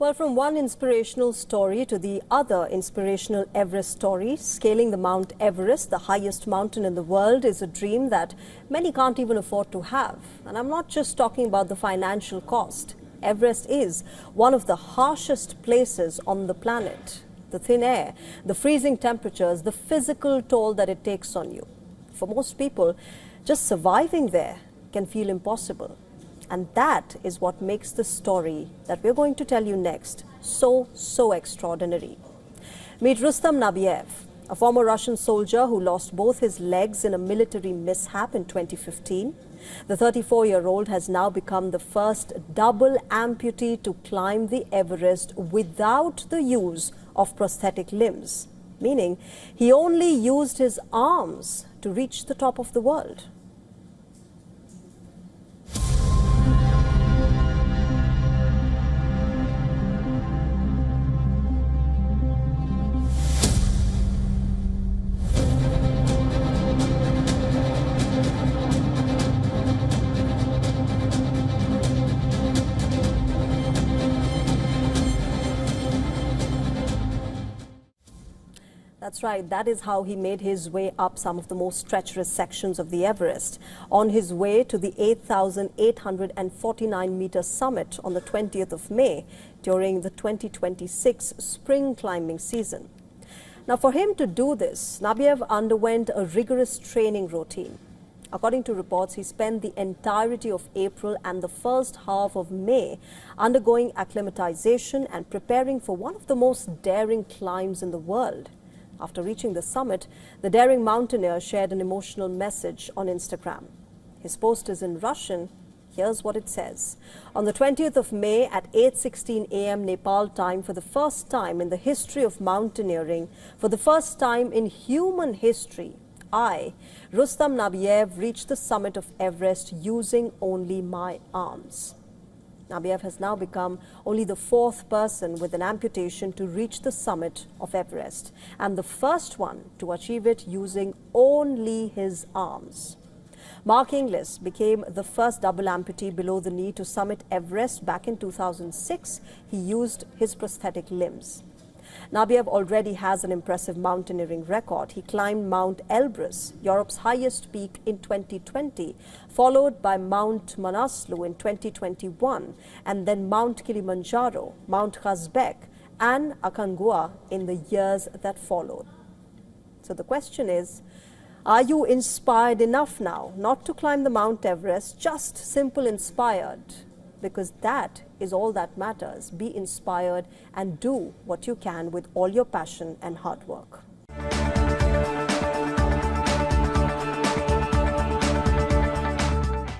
Well, from one inspirational story to the other inspirational Everest story, scaling the Mount Everest, the highest mountain in the world, is a dream that many can't even afford to have. And I'm not just talking about the financial cost. Everest is one of the harshest places on the planet. The thin air, the freezing temperatures, the physical toll that it takes on you. For most people, just surviving there can feel impossible. And that is what makes the story that we're going to tell you next so extraordinary. Meet Rustam Nabiev, a former Russian soldier who lost both his legs in a military mishap in 2015. The 34-year-old has now become the first double amputee to climb the Everest without the use of prosthetic limbs, meaning he only used his arms to reach the top of the world. That's right, that is how he made his way up some of the most treacherous sections of the Everest. On his way to the 8,849-meter summit on the 20th of May during the 2026 spring climbing season. Now, for him to do this, Nabiev underwent a rigorous training routine. According to reports, he spent the entirety of April and the first half of May undergoing acclimatization and preparing for one of the most daring climbs in the world. After reaching the summit, the daring mountaineer shared an emotional message on Instagram. His post is in Russian. Here's what it says. On the 20th of May at 8:16 a.m. Nepal time, for the first time in the history of mountaineering, for the first time in human history, I, Rustam Nabiev, reached the summit of Everest using only my arms. Nabiev has now become only the fourth person with an amputation to reach the summit of Everest, and the first one to achieve it using only his arms. Mark Inglis became the first double amputee below the knee to summit Everest back in 2006. He used his prosthetic limbs. Nabiev already has an impressive mountaineering record. He climbed Mount Everest, Europe's highest peak, in 2020, followed by Mount Manaslu in 2021, and then Mount Kilimanjaro, Mount Kazbek, and Aconcagua in the years that followed. So the question is, are you inspired enough now not to climb the Mount Everest, just simple inspired? Because that is all that matters. Be inspired and do what you can with all your passion and hard work.